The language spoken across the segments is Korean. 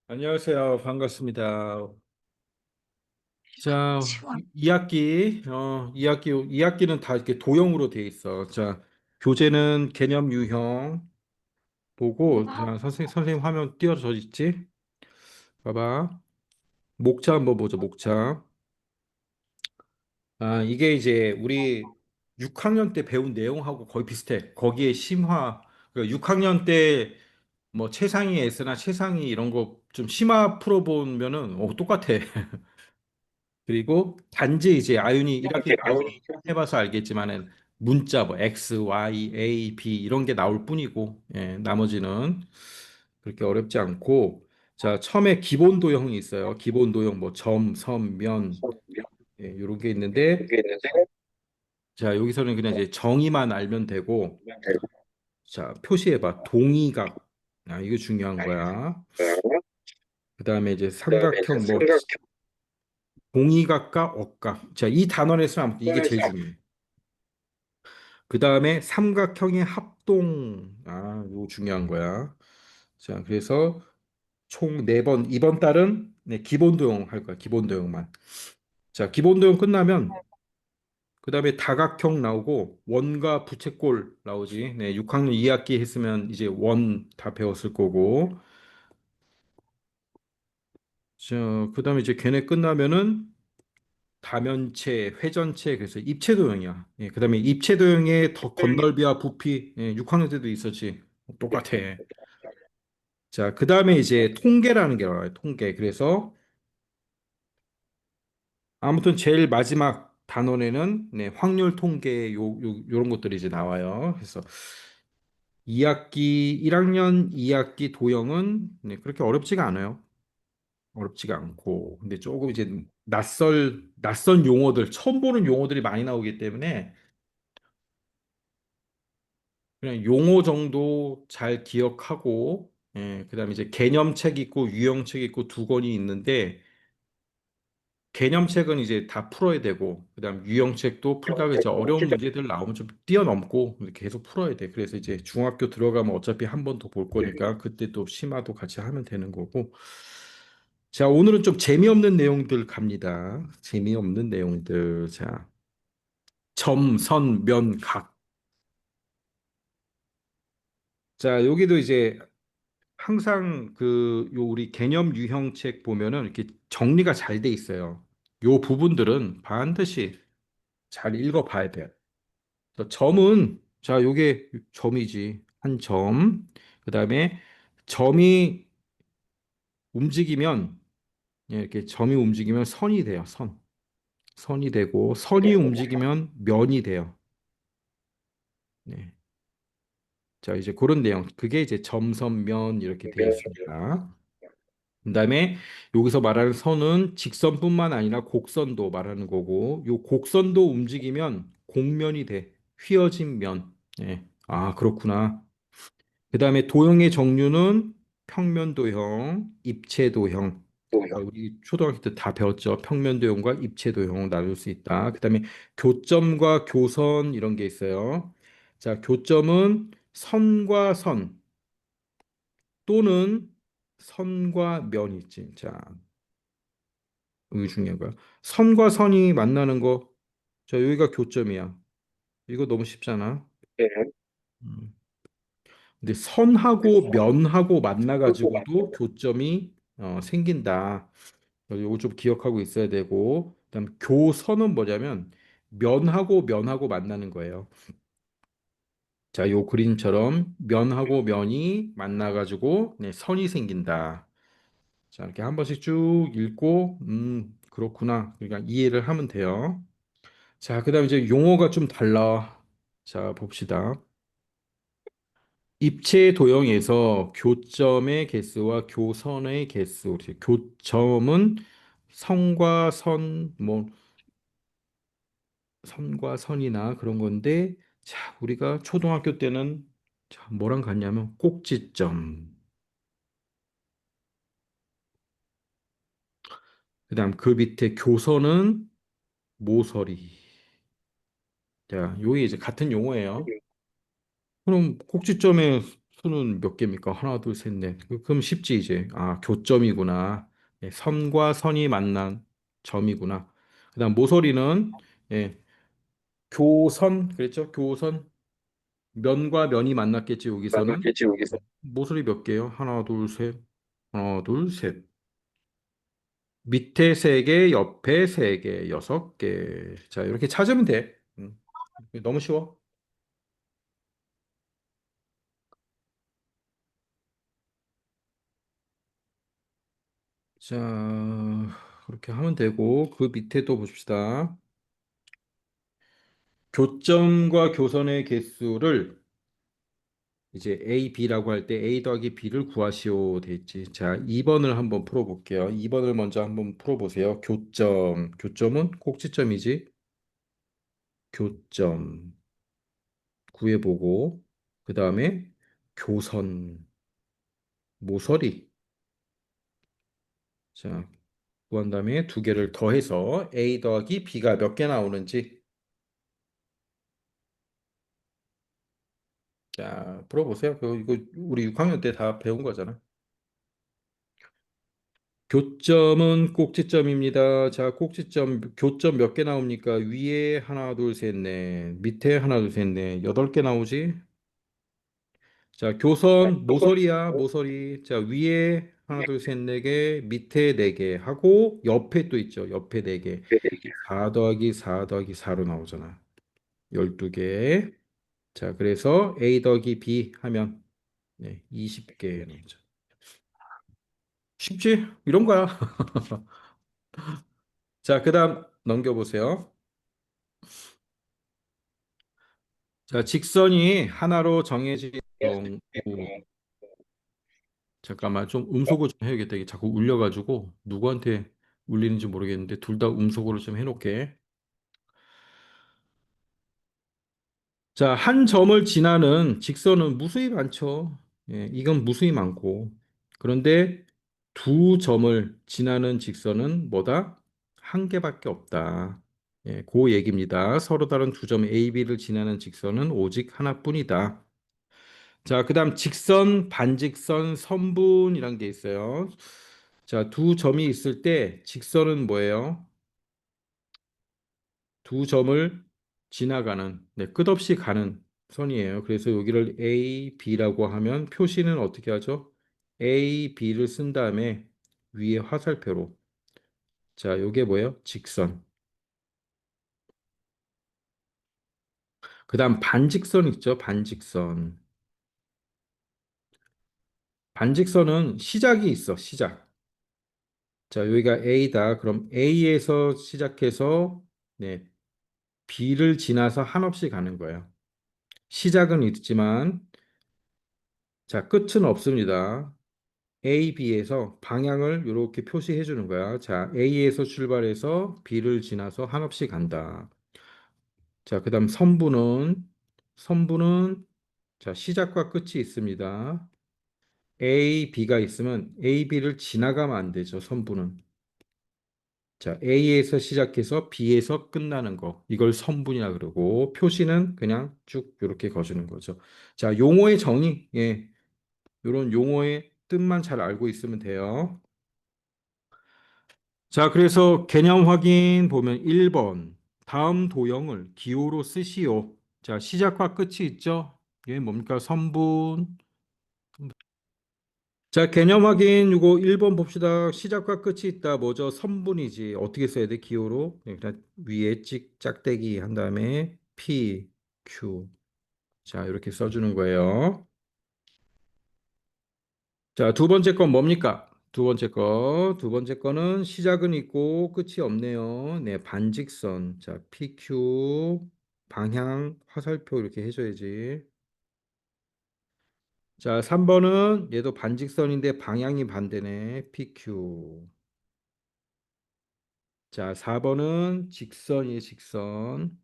안녕하세요. 반갑습니다. 자, 시원. 2학기는 다 이렇게 도형으로 돼 있어. 자, 교재는 개념 유형 보고, 자, 선생님 화면 띄워져 있지? 봐봐. 목차 한번 보죠, 목차. 아, 이게 이제 우리 6학년 때 배운 내용하고 거의 비슷해. 거기에 심화, 6학년 때 뭐 최상위 S나 최상위 이런 거 좀 심화 풀어보면은 똑같아. 그리고 단지 이제 아윤이 1학기 때 해봐서 알겠지만은 문자 뭐 X, Y, A, B 이런 게 나올 뿐이고 나머지는 그렇게 어렵지 않고 자 처음에 기본 도형이 있어요. 기본 도형 뭐 점, 선, 면 이런 게 있는데 자 여기서는 그냥 이제 정의만 알면 되고 자 표시해봐 동의각 이거 중요한 거야. 그다음에 이제 삼각형 뭐 동의각과 억각 자 이 단원에 쓰면 아무튼 이게 제일 중요해. 그 다음에 삼각형의 합동. 이거 중요한 거야. 자, 그래서 총 네번 이번 달은 기본 도형 할 거야. 기본 도형만. 자, 기본 도형 끝나면 그 다음에 다각형 나오고 원과 부채꼴 나오지. 네, 6학년 2학기 했으면 이제 원 다 배웠을 거고. 자, 그 다음에 이제 걔네 끝나면은 다면체, 회전체, 그래서 입체 도형이야. 예, 그 다음에 입체 도형의 더 건널비와 부피, 6학년 때도 있었지. 똑같아. 자, 그 다음에 이제 통계라는 게 나와요. 통계. 그래서 아무튼 제일 마지막 단원에는 확률 통계 요런 것들이 이제 나와요. 그래서 2학기 1학년 2학기 도형은 그렇게 어렵지가 않아요. 어렵지가 않고. 근데 조금 이제 낯선 용어들, 처음 보는 용어들이 많이 나오기 때문에 그냥 용어 정도 잘 기억하고 그다음에 이제 개념책 있고 유형책 있고 두 권이 있는데 개념책은 이제 다 풀어야 되고, 그다음 유형책도 풀다가 이제 어려운 문제들 나오면 좀 뛰어넘고 계속 풀어야 돼. 그래서 이제 중학교 들어가면 어차피 한 번 더 볼 거니까 그때 또 심화도 같이 하면 되는 거고. 자, 오늘은 좀 재미없는 내용들 갑니다. 재미없는 내용들. 자, 점, 선, 면, 각. 자, 여기도 이제 항상 요 우리 개념 유형책 보면은 이렇게 정리가 잘 돼 있어요. 요 부분들은 반드시 잘 읽어봐야 돼요. 자, 점은 자 요게 점이지 한 점. 그다음에 점이 움직이면 이렇게 점이 움직이면 선이 돼요. 선이 되고 선이 움직이면 면이 돼요. 네. 자 이제 그런 내용 그게 이제 점선면 이렇게 돼 있습니다. 그다음에 여기서 말하는 선은 직선뿐만 아니라 곡선도 말하는 거고 요 곡선도 움직이면 곡면이 돼. 휘어진 면. 예. 아, 그렇구나. 그다음에 도형의 종류는 평면도형, 입체도형. 우리 초등학교 때 다 배웠죠. 평면도형과 입체도형 나눌 수 있다. 그다음에 교점과 교선 이런 게 있어요. 자, 교점은 선과 선 또는 선과 면이 있지. 자, 이게 중요한 거야. 선과 선이 만나는 거. 자, 여기가 교점이야. 이거 너무 쉽잖아. 음. 근데 선하고 면하고 만나가지고도 교점이 생긴다. 요거 좀 기억하고 있어야 되고, 그다음 교선은 뭐냐면 면하고 만나는 거예요. 자, 요 그림처럼 면하고 면이 만나가지고 선이 생긴다. 자, 이렇게 한 번씩 쭉 읽고, 그렇구나. 그러니까 이해를 하면 돼요. 자, 그다음 이제 용어가 좀 달라. 자, 봅시다. 입체 도형에서 교점의 개수와 교선의 개수. 교점은 선과 선, 뭐 선과 선이나 그런 건데, 자, 우리가 초등학교 때는 자, 뭐랑 같냐면 꼭지점. 그다음 그 밑에 교선은 모서리. 자, 요게 이제 같은 용어예요. 그럼 꼭지점에 수는 몇 개입니까? 하나, 둘, 셋, 넷. 그럼 쉽지, 이제. 아, 교점이구나. 예, 선과 선이 만난 점이구나. 그다음 모서리는, 예, 교선, 그랬죠? 교선. 면과 면이 만났겠지, 여기서는. 만났겠지, 여기서. 모서리 몇 개요? 하나, 둘, 셋. 하나, 둘, 셋. 밑에 세 개, 옆에 세 개, 여섯 개. 자, 이렇게 찾으면 돼. 너무 쉬워. 자, 그렇게 하면 되고, 그 밑에 또 봅시다. 교점과 교선의 개수를 이제 A, B라고 할 때 A 더하기 B를 구하시오 돼 있지. 자, 2번을 한번 풀어볼게요. 2번을 먼저 한번 풀어보세요. 교점. 교점은 꼭지점이지. 교점 구해보고, 그 다음에 교선, 모서리. 자, 구한 다음에 두 개를 더해서 A 더하기 B가 몇 개 나오는지. 자, 풀어보세요. 이거 우리 6학년 때 다 배운 거잖아. 교점은 꼭지점입니다. 자, 꼭지점, 교점 몇 개 나옵니까? 위에 하나, 둘, 셋, 넷. 밑에 하나, 둘, 셋, 넷. 8개 나오지? 자, 교선, 모서리야, 모서리. 자, 위에 하나, 둘, 셋, 네 개, 밑에 네 개 하고, 옆에 또 있죠. 옆에 네 개. 4 더하기 4 더하기 4로 나오잖아. 12개. 자, 그래서 A 더하기 B 하면, 네, 20개 나오죠. 쉽지? 이런 거야. 자, 그 다음 넘겨보세요. 자, 직선이 하나로 정해진 경우, 잠깐만, 좀 음소거 좀 해야겠다. 이게 자꾸 울려가지고, 누구한테 울리는지 모르겠는데, 둘 다 음소거를 좀 해놓게. 자, 한 점을 지나는 직선은 무수히 많죠. 예, 이건 무수히 많고. 그런데 두 점을 지나는 직선은 뭐다? 한 개밖에 없다. 예, 그 얘기입니다. 서로 다른 두 점 A, B를 지나는 직선은 오직 하나뿐이다. 자, 그다음 직선, 반직선, 선분이란 게 있어요. 자, 두 점이 있을 때 직선은 뭐예요? 두 점을 지나가는, 네, 끝없이 가는 선이에요. 그래서 여기를 A, B라고 하면 표시는 어떻게 하죠? A, B를 쓴 다음에 위에 화살표로. 자, 요게 뭐예요? 직선. 그다음 반직선 있죠? 반직선. 반직선은 시작이 있어, 시작. 자, 여기가 A다. 그럼 A에서 시작해서 네, B를 지나서 한없이 가는 거예요. 시작은 있지만 자, 끝은 없습니다. A, B에서 방향을 이렇게 표시해 주는 거야. 자, A에서 출발해서 B를 지나서 한없이 간다. 자, 그다음 선부는 자, 시작과 끝이 있습니다. A, B가 있으면 A, B를 지나가면 안 되죠. 선부는. 자, A에서 시작해서 B에서 끝나는 거. 이걸 선분이라 그러고 표시는 그냥 쭉 이렇게 거주는 거죠. 자, 용어의 정의. 예. 이런 용어의 뜻만 잘 알고 있으면 돼요. 자, 그래서 개념 확인 보면 1번. 다음 도형을 기호로 쓰시오. 자, 시작과 끝이 있죠? 이게 뭡니까? 선분. 자, 개념 확인 이거 1번 봅시다. 시작과 끝이 있다. 뭐죠? 선분이지. 어떻게 써야 돼? 기호로. 그냥 위에 찍 짝대기 한 다음에 P, Q. 자, 이렇게 써주는 거예요. 자, 두 번째 건 뭡니까? 두 번째 거. 두 번째 거는 시작은 있고 끝이 없네요. 네, 반직선. 자, PQ 방향 화살표 이렇게 해줘야지. 자, 3번은 얘도 반직선인데 방향이 반대네. PQ. 자, 4번은 직선이에요, 직선.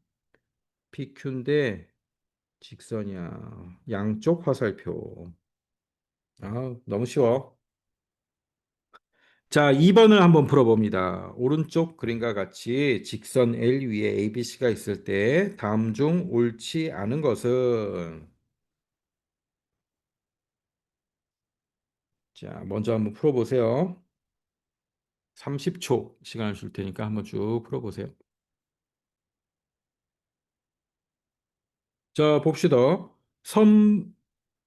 PQ인데 직선이야. 양쪽 화살표. 아, 너무 쉬워. 자, 2번을 한번 풀어봅니다. 오른쪽 그림과 같이 직선 L 위에 ABC가 있을 때 다음 중 옳지 않은 것은 자, 먼저 한번 풀어보세요. 30초 시간을 줄 테니까 한번 쭉 풀어보세요. 자, 봅시다. 선,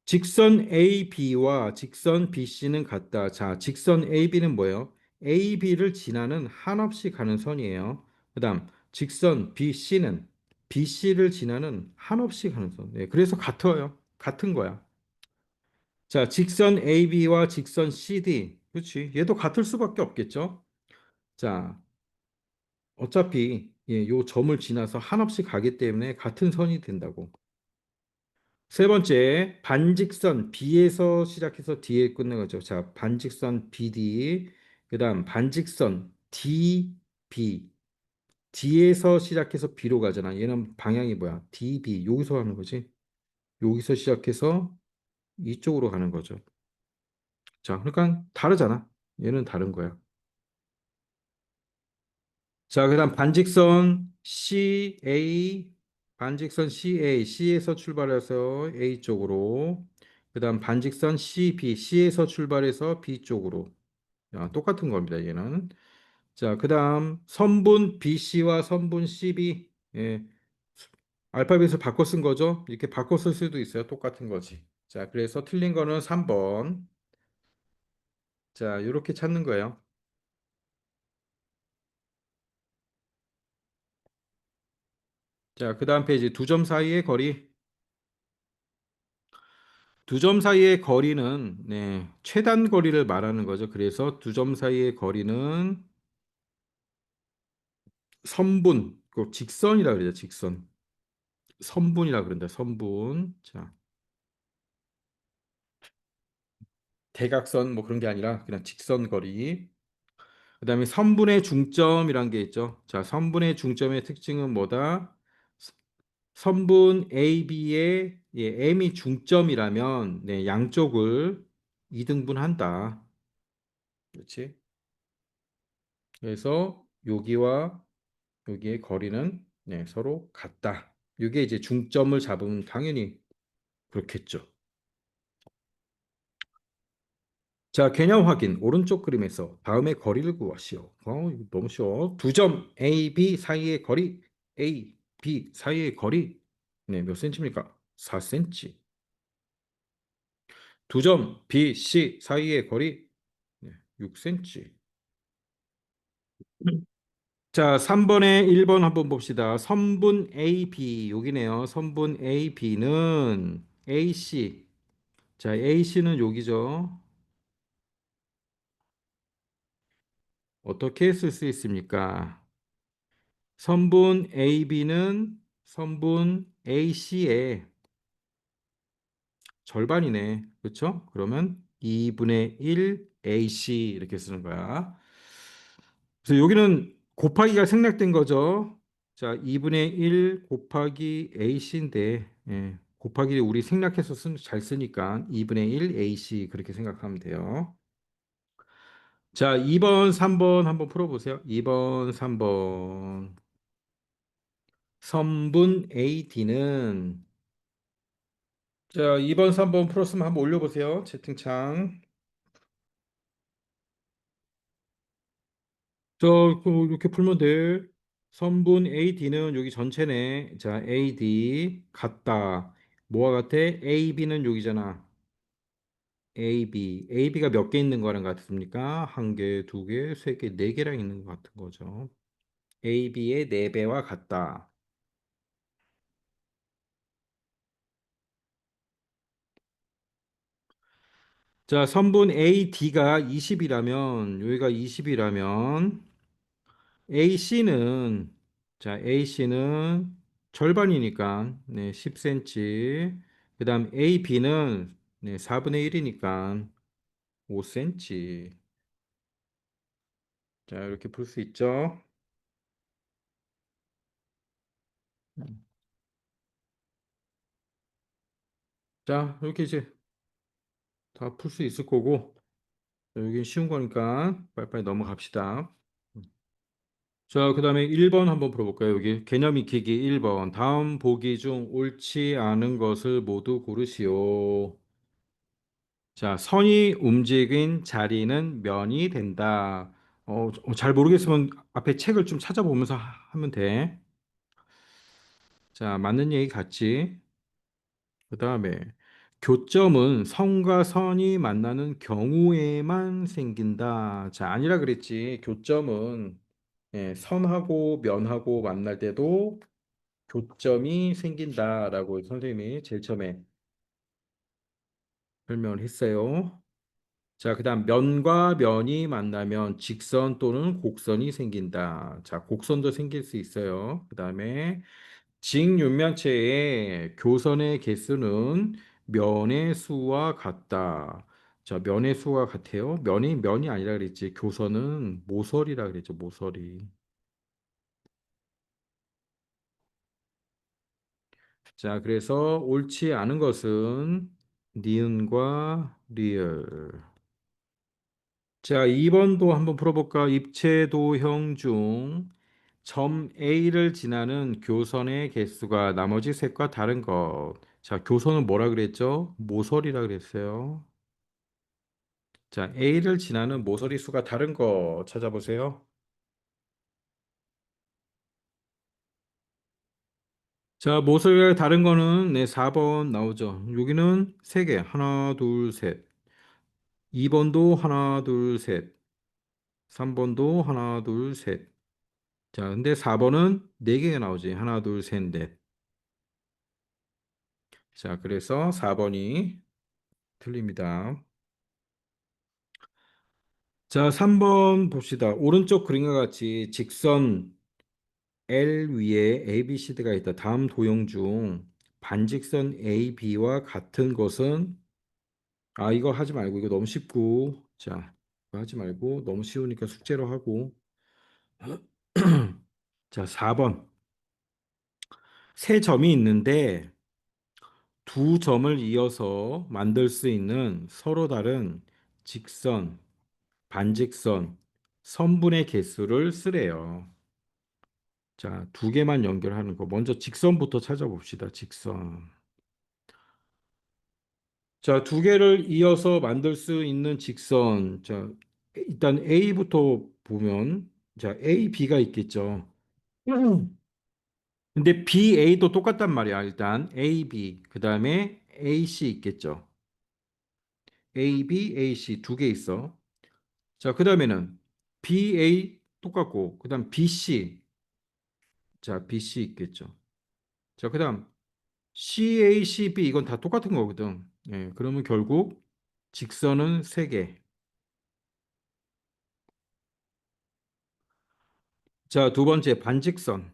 직선 AB와 직선 BC는 같다. 자, 직선 AB는 뭐예요? AB를 지나는 한없이 가는 선이에요. 그다음, 직선 BC는 BC를 지나는 한없이 가는 선. 네, 그래서 같아요. 같은 거야. 자, 직선 AB와 직선 CD. 그렇지. 얘도 같을 수밖에 없겠죠. 자, 어차피 요 점을 지나서 한없이 가기 때문에 같은 선이 된다고. 세 번째, 반직선 B에서 시작해서 D에 끝낸 거죠. 자, 반직선 BD, 그다음 반직선 DB, D에서 시작해서 B로 가잖아. 얘는 방향이 뭐야? DB, 여기서 가는 거지. 여기서 시작해서 이쪽으로 가는 거죠. 자, 그러니까 다르잖아. 얘는 다른 거야. 자, 그다음 반직선 CA, 반직선 CA, C에서 출발해서 A 쪽으로, 그다음 반직선 CB, C에서 출발해서 B 쪽으로. 야, 똑같은 겁니다, 얘는. 자, 그다음 선분 BC와 선분 CB, 예, 알파벳을 바꿔 쓴 거죠. 이렇게 바꿔 쓸 수도 있어요. 똑같은 거지. 자, 그래서 틀린 거는 3번. 자, 이렇게 찾는 거예요. 자, 그다음 페이지 두 점 사이의 거리. 두 점 사이의 거리는 네, 최단 거리를 말하는 거죠. 그래서 두 점 사이의 거리는 선분, 그 직선이라 그러죠. 직선. 선분이라 그런다. 선분. 자, 대각선 뭐 그런 게 아니라 그냥 직선 거리. 그다음에 선분의 중점이란 게 있죠. 자, 선분의 중점의 특징은 뭐다? 선분 AB의 M이 중점이라면 네, 양쪽을 이등분한다. 그렇지? 그래서 여기와 여기의 거리는 네, 서로 같다. 이게 이제 중점을 잡으면 당연히 그렇겠죠. 자, 개념 확인. 오른쪽 그림에서 다음의 거리를 구하시오. 이거 너무 쉬워. 두 점 A, B 사이의 거리, A, B 사이의 거리. 네, 몇 센치입니까? 4cm. 두 점 B, C 사이의 거리, 네, 6cm. 자, 3번에 1번 한번 봅시다. 선분 AB, 여기네요. 선분 AB는 AC. 자, AC는 여기죠. 어떻게 쓸 수 있습니까? 선분 AB는 선분 AC의 절반이네. 그렇죠? 그러면 2분의 1 AC 이렇게 쓰는 거야. 그래서 여기는 곱하기가 생략된 거죠. 자, 2분의 1 곱하기 AC인데 곱하기 우리 생략해서 잘 쓰니까 2분의 1 AC 그렇게 생각하면 돼요. 자, 2번, 3번 한번 풀어보세요. 2번, 3번. 선분 AD는 자, 2번, 3번 풀었으면 한번 올려보세요. 채팅창. 이렇게 풀면 돼. 선분 AD는 여기 전체네. 자, AD 같다. 뭐와 같아? AB는 여기잖아. AB. AB가 몇 개 있는 거랑 같습니까? 한 개, 두 개, 세 개, 네 개랑 있는 것 같은 거죠. AB의 네배와 같다. 자, 선분 AD가 20이라면, 여기가 20이라면, AC는, 자, AC는 절반이니까, 네, 10cm. 그 다음 AB는, 네, 4분의 1이니까, 5cm. 자, 이렇게 풀 수 있죠. 자, 이렇게 이제 다 풀 수 있을 거고, 여기 쉬운 거니까 빨리빨리 넘어갑시다. 자, 그 다음에 1번 한번 풀어볼까요? 여기 개념 익히기 1번. 다음 보기 중 옳지 않은 것을 모두 고르시오. 자, 선이 움직인 자리는 면이 된다. 잘 모르겠으면 앞에 책을 좀 찾아보면서 하면 돼. 자, 맞는 얘기 같지? 그 다음에 교점은 선과 선이 만나는 경우에만 생긴다. 자, 아니라 그랬지. 교점은 선하고 면하고 만날 때도 교점이 생긴다라고 선생님이 제일 처음에 설명을 했어요. 자, 그다음 면과 면이 만나면 직선 또는 곡선이 생긴다. 자, 곡선도 생길 수 있어요. 그다음에 직육면체의 교선의 개수는 면의 수와 같다. 자, 면의 수와 같아요. 면이 아니라 그랬지. 교선은 모서리라 그랬죠. 모서리. 자, 그래서 옳지 않은 것은 니은과 리을. 자, 2번도 한번 풀어볼까? 입체도형 중 점 A를 지나는 교선의 개수가 나머지 색과 다른 것. 자, 교선은 뭐라 그랬죠? 모서리라 그랬어요. 자, A를 지나는 모서리 수가 다른 거 찾아보세요. 자, 모서리가 다른 거는 네, 4번 나오죠. 여기는 3개. 하나, 둘, 셋. 2번도 하나, 둘, 셋. 3번도 하나, 둘, 셋. 자, 근데 4번은 4개가 나오지. 하나, 둘, 셋, 넷. 자, 그래서 4번이 틀립니다. 자, 3번 봅시다. 오른쪽 그림과 같이 직선 L 위에 ABCD가 있다. 다음 도형 중 반직선 AB와 같은 것은 이거 하지 말고 이거 너무 쉽고 자, 이거 하지 말고 너무 쉬우니까 숙제로 하고 자, 4번. 세 점이 있는데 두 점을 이어서 만들 수 있는 서로 다른 직선, 반직선, 선분의 개수를 쓰래요. 자, 두 개만 연결하는 거. 먼저 직선부터 찾아봅시다. 직선. 자, 두 개를 이어서 만들 수 있는 직선. 자, 일단 A부터 보면, 자, A, B가 있겠죠. 근데 B, A도 똑같단 말이야. 일단 A, B. 그 다음에 A, C 있겠죠. A, B, A, C 두 개 있어. 자, 그 다음에는 B, A 똑같고, 그 다음 B, C. 자, B, C 있겠죠. 자, 그 다음 CACB 이건 다 똑같은 거거든. 예, 그러면 결국 직선은 세 개. 자, 두 번째 반직선.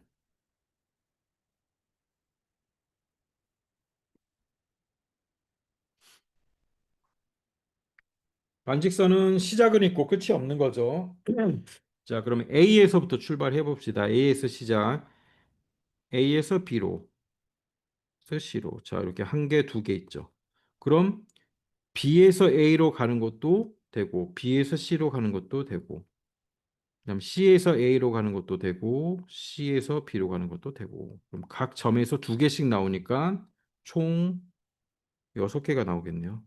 반직선은 시작은 있고 끝이 없는 거죠. 자, 그러면 A에서부터 출발해 봅시다. A에서 시작. A에서 B로, 에서 C로. 자, 이렇게 한 개, 두 개 있죠. 그럼 B에서 A로 가는 것도 되고, B에서 C로 가는 것도 되고, 그다음 C에서 A로 가는 것도 되고, C에서 B로 가는 것도 되고. 그럼 각 점에서 두 개씩 나오니까 총 6개가 나오겠네요.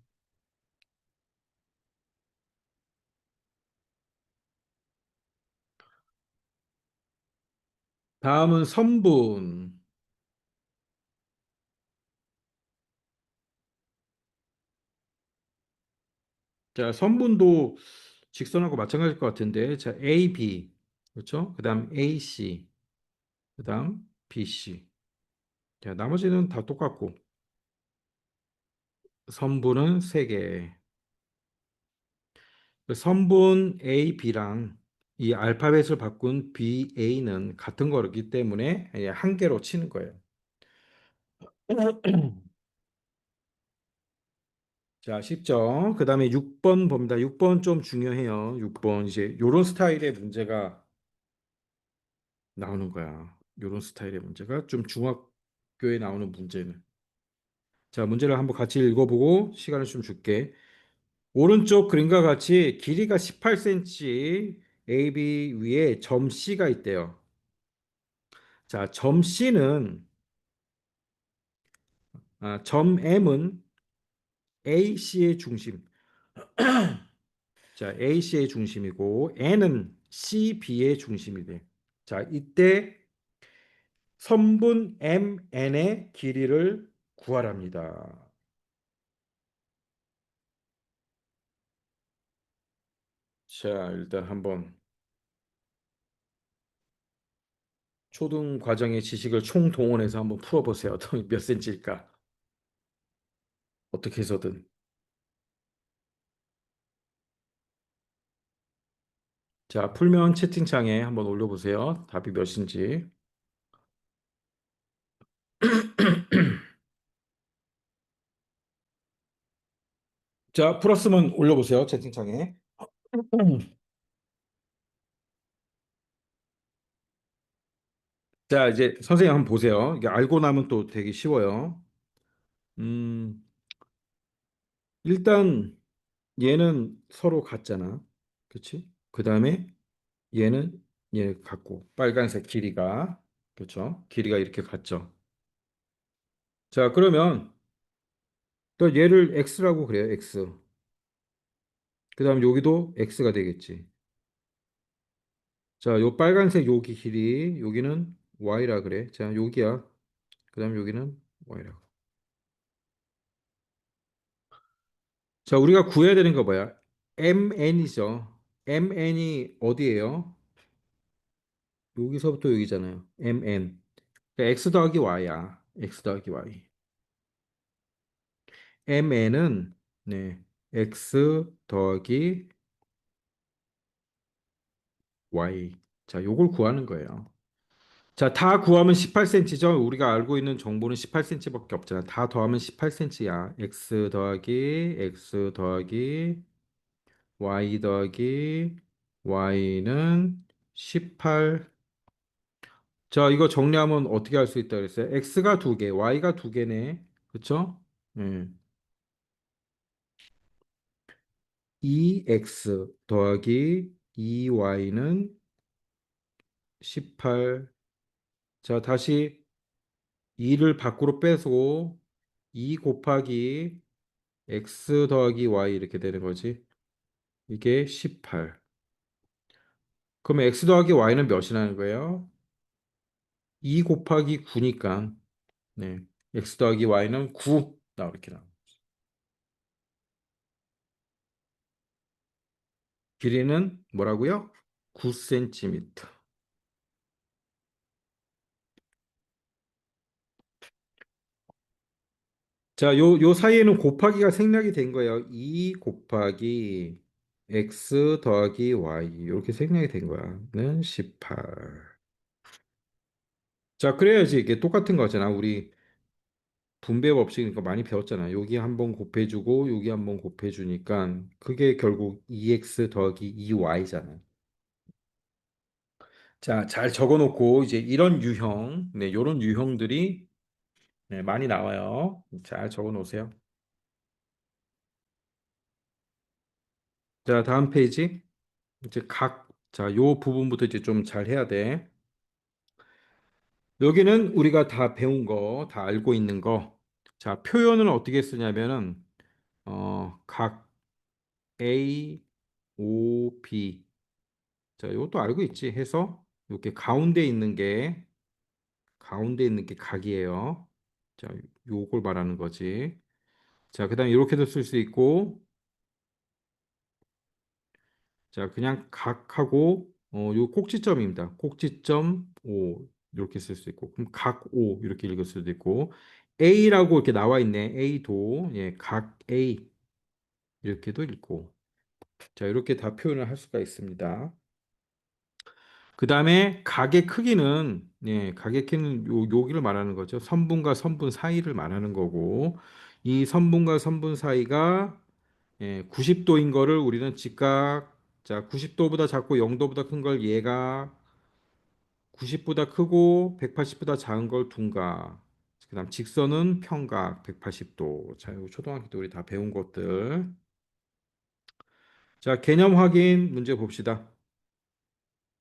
다음은 선분. 자, 선분도 직선하고 마찬가지일 것 같은데, 자, AB, 그렇죠? 그다음 AC, 그다음 BC. 자, 나머지는 다 똑같고, 선분은 3개. 선분 AB랑 이 알파벳을 바꾼 BA는 같은 거기 때문에 한 개로 치는 거예요. 자, 쉽죠? 그 다음에 6번 봅니다. 6번 좀 중요해요. 6번 이제 요런 스타일의 문제가 나오는 거야. 요런 스타일의 문제가 좀 중학교에 나오는 문제는. 자, 문제를 한번 같이 읽어보고 시간을 좀 줄게. 오른쪽 그림과 같이 길이가 18cm AB 위에 점 C가 있대요. 자, 점 C는 점 M은 AC의 중심. 자, AC의 중심이고 N은 CB의 중심이 돼. 자, 이때 선분 MN의 길이를 구하랍니다. 자, 일단 한번 초등 과정의 지식을 총동원해서 한번 풀어보세요. 몇 센치일까? 어떻게 해서든. 자, 풀면 채팅창에 한번 올려보세요. 답이 몇인지. 자, 풀었으면 올려보세요. 채팅창에. 자, 이제 선생님 한번 보세요. 이게 알고 나면 또 되게 쉬워요. 음, 일단 얘는 서로 같잖아. 그렇지? 그 다음에 얘는 얘 같고 빨간색 길이가 그렇죠? 길이가 이렇게 같죠. 자, 그러면 또 얘를 x라고 그래요. x. 그 다음 여기도 x가 되겠지. 자, 요 빨간색 여기 길이 여기는 y라 그래. 자, 여기야. 그 다음 여기는 y라고. 자, 우리가 구해야 되는 거 뭐야? mn이죠. mn이 어디예요? 여기서부터 여기잖아요. mn. 그러니까 x 더하기 y야. x 더하기 y. mn은 네, x 더하기 y. 자, 요걸 구하는 거예요. 자, 다 구하면 18cm죠. 우리가 알고 있는 정보는 18cm밖에 없잖아. 다 더하면 18cm야. x 더하기 y 더하기 y는 18. 자, 이거 정리하면 어떻게 할 수 있다 그랬어요? x가 두 개, y가 두 개네. 그쵸? 음. 2x 더하기 2y는 18. 자, 다시 2를 밖으로 빼고 2 곱하기 x 더하기 y 이렇게 되는 거지. 이게 18. 그럼 x 더하기 y는 몇이라는 거예요? 2 곱하기 9니까 네. x 더하기 y는 9. 나 이렇게 나와. 길이는 뭐라고요? 9cm. 자, 요 사이에는 곱하기가 생략이 된 거예요. 2 곱하기 x 더하기 y 이렇게 생략이 된 거야. 는 18. 자, 그래야지 이게 똑같은 거잖아. 우리 분배 법칙이니까 많이 배웠잖아. 여기 한번 곱해주고 여기 한번 곱해주니까 그게 결국 2x 더하기 2y잖아. 자, 잘 적어놓고 이제 이런 유형, 네, 이런 유형들이 네, 많이 나와요. 잘 적어놓으세요. 자, 다음 페이지. 이제 자, 요 부분부터 이제 좀 잘 해야 돼. 여기는 우리가 다 배운 거, 다 알고 있는 거. 자, 표현을 어떻게 쓰냐면은, 각 A, O, B. 자, 이것도 알고 있지? 해서, 이렇게 가운데 있는 게 각이에요. 자, 요걸 말하는 거지. 자, 그 다음에 이렇게도 쓸 수 있고, 자, 그냥 각하고 요 꼭지점입니다. 꼭지점 O 이렇게 쓸 수 있고, 그럼 각 O 이렇게 읽을 수도 있고, A라고 이렇게 나와 있네. A도 예, 각 A 이렇게도 읽고, 자, 이렇게 다 표현을 할 수가 있습니다. 그 다음에 각의 크기는 예, 각의 크기는 여기를 말하는 거죠. 선분과 선분 사이를 말하는 거고, 이 선분과 선분 사이가 예, 90도인 거를 우리는 직각, 자, 90도보다 작고 0도보다 큰 걸 얘가 90보다 크고 180보다 작은 걸 둔각. 그다음 직선은 평각 180도. 자, 이거 초등학교 때 우리 다 배운 것들. 자, 개념 확인 문제 봅시다.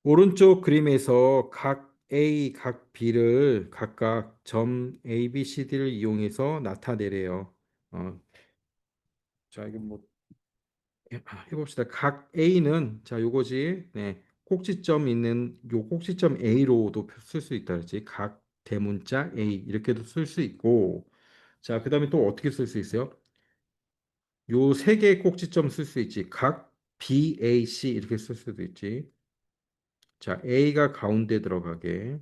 오른쪽 그림에서 각 A, 각 B를 각각 점 A, B, C, D를 이용해서 나타내래요. 어, 자, 이거 뭐 해봅시다. 각 A는 자 요거지. 네. 꼭지점 있는 요 꼭지점 A로도 쓸 수 있다 그랬지. 각 대문자 A 이렇게도 쓸 수 있고. 자, 그다음에 또 어떻게 쓸 수 있어요? 요 세 개의 꼭지점 쓸 수 있지. 각 BAC 이렇게 쓸 수도 있지. 자, A가 가운데 들어가게.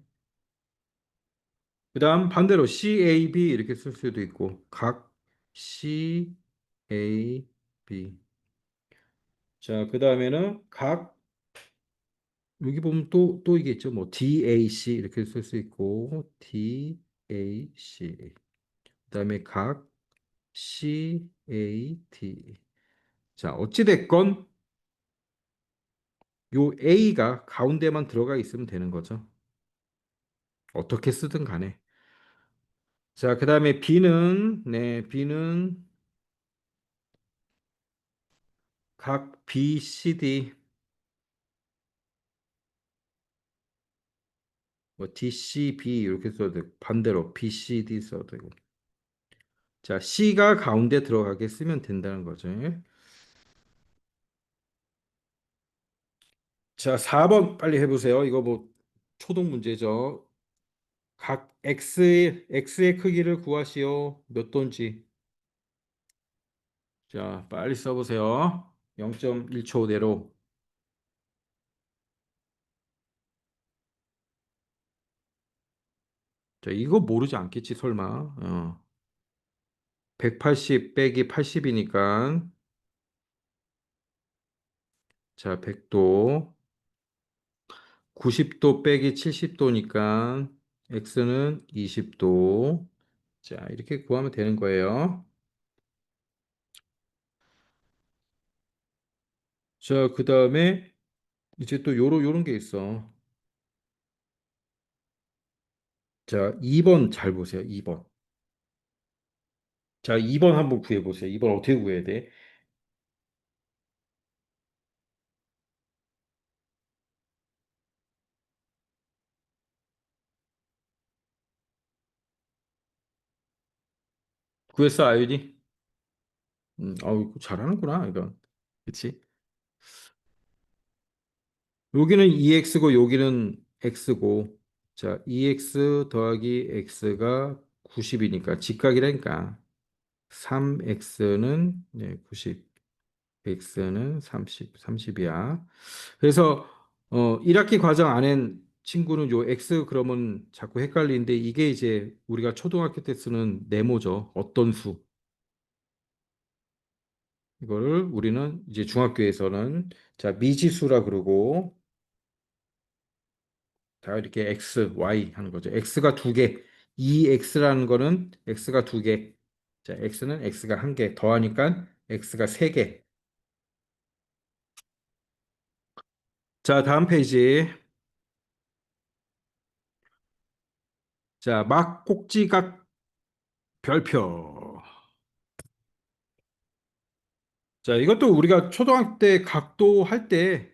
그다음 반대로 CAB 이렇게 쓸 수도 있고. 각 CAB. 자, 그다음에는 각 여기 보면 또 이게 있죠. 뭐 DAC 이렇게 쓸 수 있고 DAC. 그다음에 각 CAD. 자, 어찌 됐건 요 A가 가운데만 들어가 있으면 되는 거죠. 어떻게 쓰든 간에. 자, 그다음에 B는 각 BCD 뭐 DCB 이렇게 써도 되고 반대로 BCD 써도 되고. 자, C가 가운데 들어가게 쓰면 된다는 거죠. 자, 4번 빨리 해보세요. 이거 뭐 초등 문제죠. 각 x의 크기를 구하시오. 몇 도인지. 자, 빨리 써보세요. 0.1초대로. 자, 이거 모르지 않겠지, 설마. 180 빼기 80이니까. 자, 100도. 90도 빼기 70도니까. x는 20도. 자, 이렇게 구하면 되는 거예요. 자, 그 다음에 이제 또 요런 게 있어. 자, 2번 잘 보세요. 2번. 자, 2번 한번 구해보세요. 2번 어떻게 구해야 돼? 구했어, 아윤이? 아우, 잘하는구나, 이건. 그치? 여기는 2x고, 여기는 x고. 자, 2x 더하기 x가 90이니까, 직각이라니까. 3x는, 네, 90. x는 30이야. 그래서, 1학기 과정 안엔 친구는 요 x 그러면 자꾸 헷갈리는데, 이게 이제 우리가 초등학교 때 쓰는 네모죠. 어떤 수. 이거를 우리는 이제 중학교에서는 자 미지수라 그러고 다 이렇게 x, y 하는 거죠. x가 두 개, 이 x라는 거는 x가 두 개, 자 x는 x가 한 개 더하니까 x가 세 개. 자 다음 페이지. 자 막꼭지각 별표. 자 이것도 우리가 초등학교 때 각도 할 때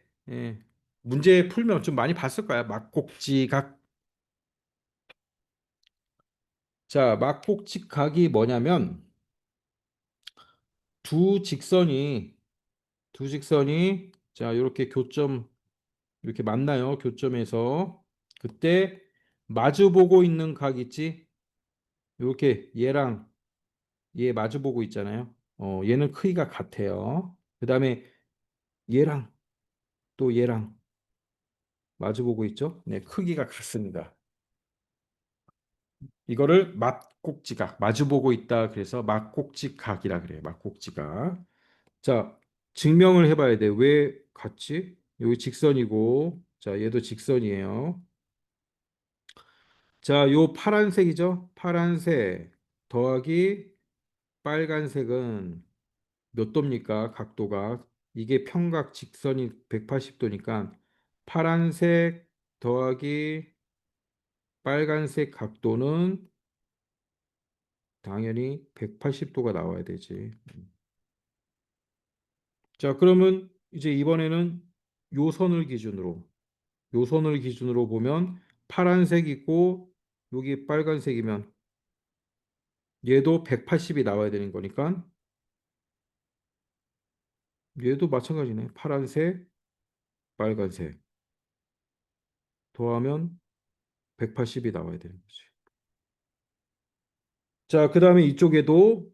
문제 풀면 좀 많이 봤을 거야. 막꼭지각. 자 막꼭지각이 뭐냐면 두 직선이 두 직선이 자 이렇게 교점 이렇게 만나요. 교점에서 그때 마주 보고 있는 각 있지? 이렇게 얘랑 얘 마주 보고 있잖아요. 얘는 크기가 같아요. 그다음에 얘랑 또 얘랑 마주 보고 있죠? 네, 크기가 같습니다. 이거를 맞꼭지각 마주 보고 있다 그래서 맞꼭지각이라 그래요. 맞꼭지각. 자, 증명을 해봐야 돼. 왜 같지? 여기 직선이고 자, 얘도 직선이에요. 자, 요 파란색이죠? 파란색 더하기 빨간색은 몇 도입니까? 각도가. 이게 평각 직선이 180도니까 파란색 더하기 빨간색 각도는 당연히 180도가 나와야 되지. 자, 그러면 이제 이번에는 요 선을 기준으로 요 선을 기준으로 보면 파란색 있고 여기 빨간색이면 얘도 180이 나와야 되는 거니까 얘도 마찬가지네. 파란색, 빨간색 더하면 180이 나와야 되는 거지. 자, 그다음에 이쪽에도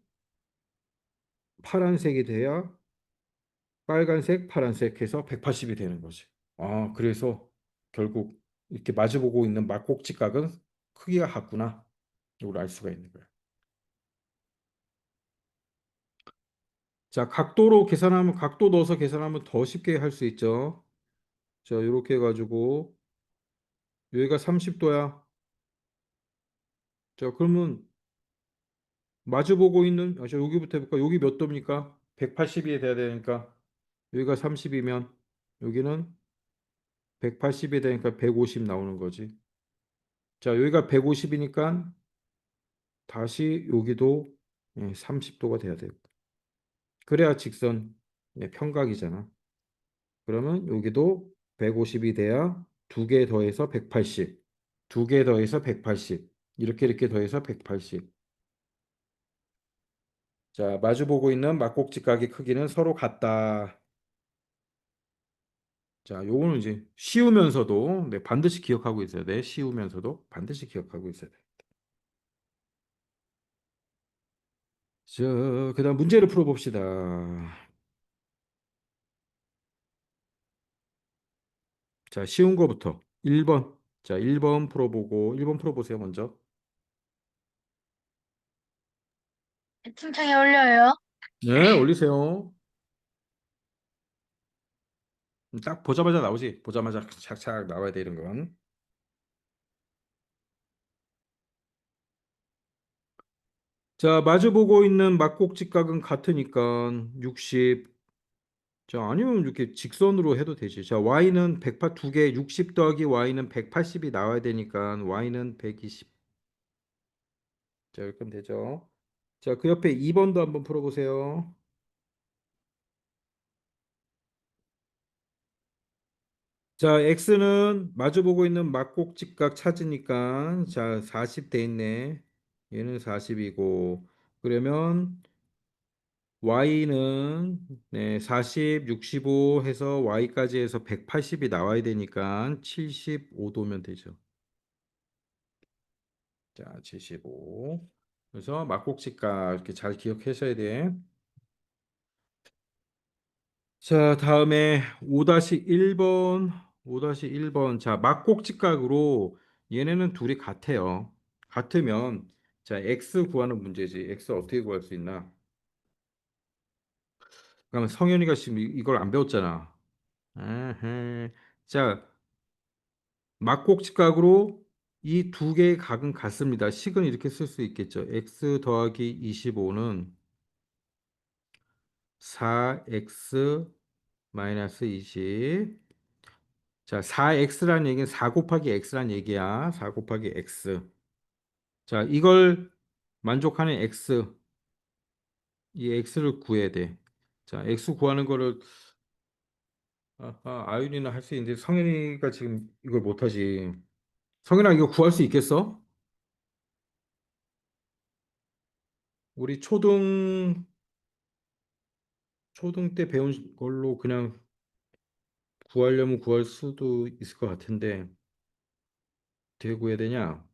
파란색이 돼야 빨간색, 파란색 해서 180이 되는 거지. 아, 그래서 결국 이렇게 마주보고 있는 막곡지 각은 크기가 같구나. 이걸 알 수가 있는 거야. 자, 각도로 계산하면 각도 넣어서 계산하면 더 쉽게 할 수 있죠. 자, 이렇게 해가지고 여기가 30도야. 자, 그러면 마주보고 있는 자, 여기부터 해볼까? 여기 몇 도입니까? 180이 돼야 되니까 여기가 30이면 여기는 180이 되니까 150 나오는 거지. 자, 여기가 150이니까 다시 여기도 30도가 돼야 돼요. 그래야 직선 평각이잖아. 그러면 여기도 150이 돼야 두 개 더해서 180, 두 개 더해서 180, 이렇게 더해서 180. 자, 마주보고 있는 막곡지 각의 크기는 서로 같다. 자, 요거는 이제 쉬우면서도 반드시 기억하고 있어야 돼. 쉬우면서도 반드시 기억하고 있어야 돼. 자, 그다음 문제를 풀어봅시다. 자, 쉬운 거부터 1번. 자, 1번 풀어보고 1번 풀어보세요, 먼저. 채팅창에 올려요. 네, 올리세요. 딱 보자마자 나오지. 보자마자 착착 나와야 돼, 이런 건. 자, 마주보고 있는 막곡직각은 같으니까 60. 자, 아니면 이렇게 직선으로 해도 되지. 자, y는 108 두 개, 60 더하기 y는 180이 나와야 되니까 y는 120. 자, 이렇게 하면 되죠. 자, 그 옆에 2번도 한번 풀어보세요. 자, x는 마주보고 있는 막곡직각 찾으니까 자, 40 돼 있네. 얘는 40이고 그러면 y는 40, 65 해서 y까지 해서 180이 나와야 되니까 75도면 되죠. 자, 75. 그래서 막곡직각 이렇게 잘 기억하셔야 돼. 자, 다음에 5-1번. 5-1번. 자, 막곡직각으로 얘네는 둘이 같아요. 같으면 자, x 구하는 문제지. x 어떻게 구할 수 있나? 그러면 성현이가 지금 이걸 안 배웠잖아. 에헤. 자, 막곡직각으로 이 두 개의 각은 같습니다. 식은 이렇게 쓸 수 있겠죠. x 더하기 25는 4x 마이너스 20. 자, 4x라는 얘기는 4 곱하기 x란 얘기야. 4 곱하기 x. 자, 이걸 만족하는 x, 이 x를 구해야 돼. 자, x 구하는 거를 아윤이는 할 수 있는데 성현이가 지금 이걸 못하지. 성현아, 이거 구할 수 있겠어? 우리 초등 때 배운 걸로 그냥 구하려면 구할 수도 있을 것 같은데 어떻게 구해야 되냐?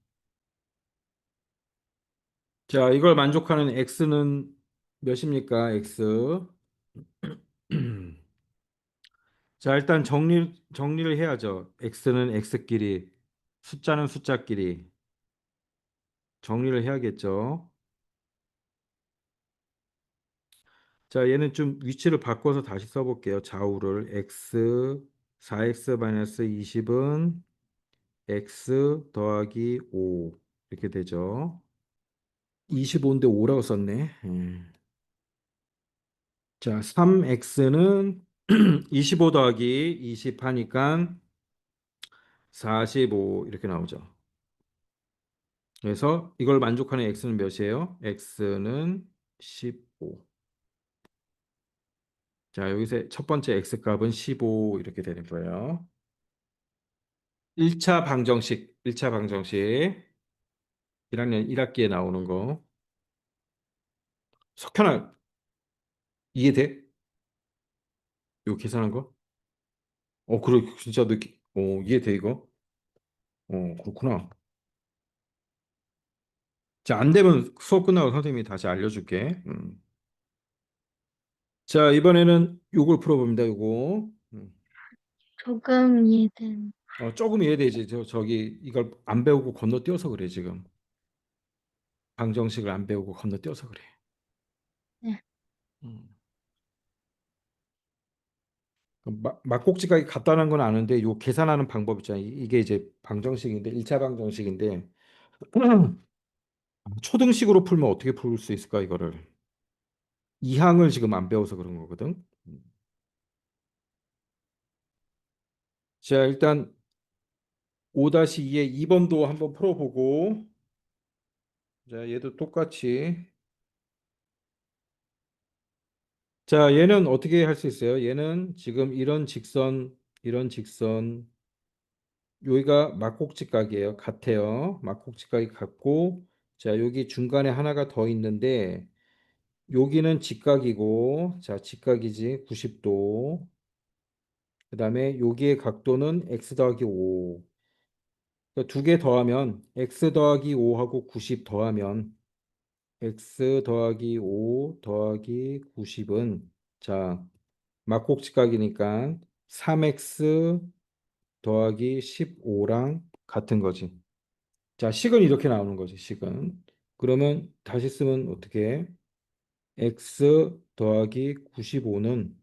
자, 이걸 만족하는 x는 몇입니까? x. 자, 일단 정리를 해야죠. x는 x끼리, 숫자는 숫자끼리 정리를 해야겠죠. 자, 얘는 좀 위치를 바꿔서 다시 써볼게요. 좌우를 x 4x-20은 x 더하기 5 이렇게 되죠. 25인데 5라고 썼네. 자, 3x는 25 더하기 20 하니까 45 이렇게 나오죠. 그래서 이걸 만족하는 x는 몇이에요? x는 15. 자, 여기서 첫 번째 x 값은 15 이렇게 되는 거예요. 1차 방정식, 1차 방정식. 1학년 1학기에 나오는 거. 석현아, 이해돼? 이거 계산한 거? 그래. 진짜 이해돼, 이거? 그렇구나. 자, 안 되면 수업 끝나고 선생님이 다시 알려줄게. 자, 이번에는 요걸 풀어봅니다, 요거. 조금 이해된. 조금 이해되지. 저기, 이걸 안 배우고 건너뛰어서 그래, 지금. 방정식을 안 배우고 건너뛰어서 그래. 네. 음. 막꼭지가 간단한 건 아는데, 요 계산하는 방법 있잖아요. 이게 이제 방정식인데, 1차 방정식인데, 초등식으로 풀면 어떻게 풀 수 있을까, 이거를. 이항을 지금 안 배워서 그런 거거든. 자, 일단 5-2의 2번도 한번 풀어보고, 자, 얘도 똑같이. 자, 얘는 어떻게 할 수 있어요? 얘는 지금 이런 직선, 여기가 막곡지각이에요. 같아요. 막곡지각이 같고, 자, 여기 중간에 하나가 더 있는데, 여기는 직각이고, 자, 직각이지, 90도. 그 다음에 여기의 각도는 x 더하기 5. 두 개 더하면, x 더하기 5하고 90 더하면, x 더하기 5 더하기 90은, 자, 막곡직각이니까 3x 더하기 15랑 같은 거지. 자, 식은 이렇게 나오는 거지, 식은. 그러면 다시 쓰면 어떻게 해? x 더하기 95는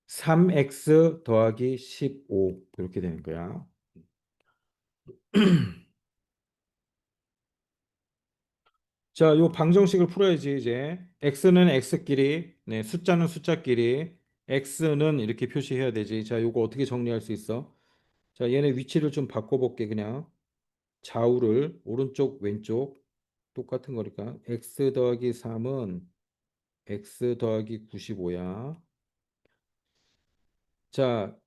3x 더하기 15 이렇게 되는 거야. 자, 요 방정식을 풀어야지 이제. x는 x끼리, 네, 숫자는 숫자끼리, x는 이렇게 표시해야 되지. 자, 요거 어떻게 정리할 수 있어? 자, 얘네 위치를 좀 바꿔볼게 그냥. 좌우를 오른쪽 왼쪽 똑같은 거니까 x 더하기 3은 x 더하기 95야. 자,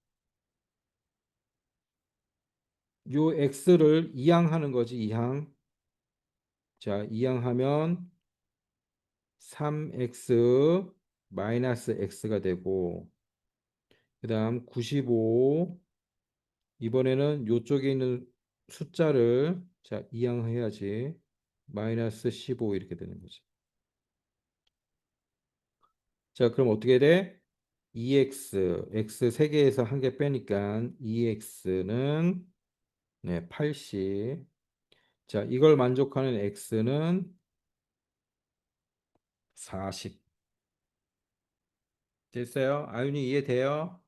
요 x를 이항하는 거지, 이항. 자, 이항하면 3x 마이너스 x가 되고 그다음 95 이번에는 요쪽에 있는 숫자를 자, 이항해야지. 마이너스 15 이렇게 되는 거지. 자, 그럼 어떻게 돼? 2x, x 3개에서 한 개 빼니까 2x는 네, 80. 자, 이걸 만족하는 x는 40. 됐어요? 아윤이 이해돼요?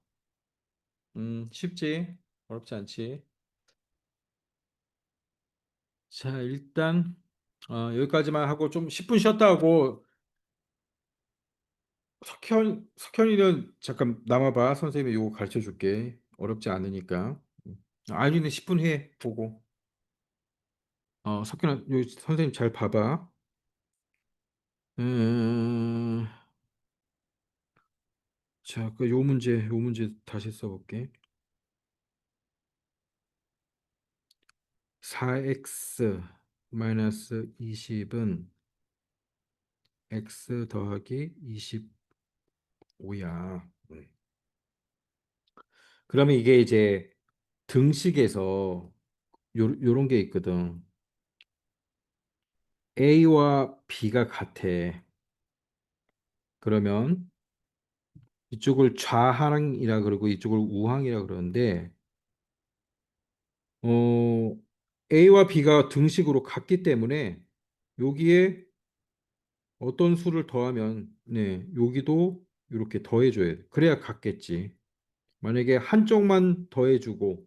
쉽지? 어렵지 않지? 자, 일단 여기까지만 하고 좀 10분 쉬었다 하고 석현이는 잠깐 남아봐. 선생님이 이거 가르쳐 줄게. 어렵지 않으니까. 아윤이는 10분 해 보고. 석현아, 요 선생님 잘 봐봐. 음, 자, 요 문제 다시 써볼게. 4x 마이너스 20은 x 더하기 25야. 그러면 이게 이제 등식에서 요런 게 있거든. A와 B가 같아. 그러면 이쪽을 좌항이라 그러고 이쪽을 우항이라 그러는데, 어, A와 B가 등식으로 같기 때문에 여기에 어떤 수를 더하면, 네, 여기도 이렇게 더해줘야 돼. 그래야 같겠지. 만약에 한쪽만 더해주고,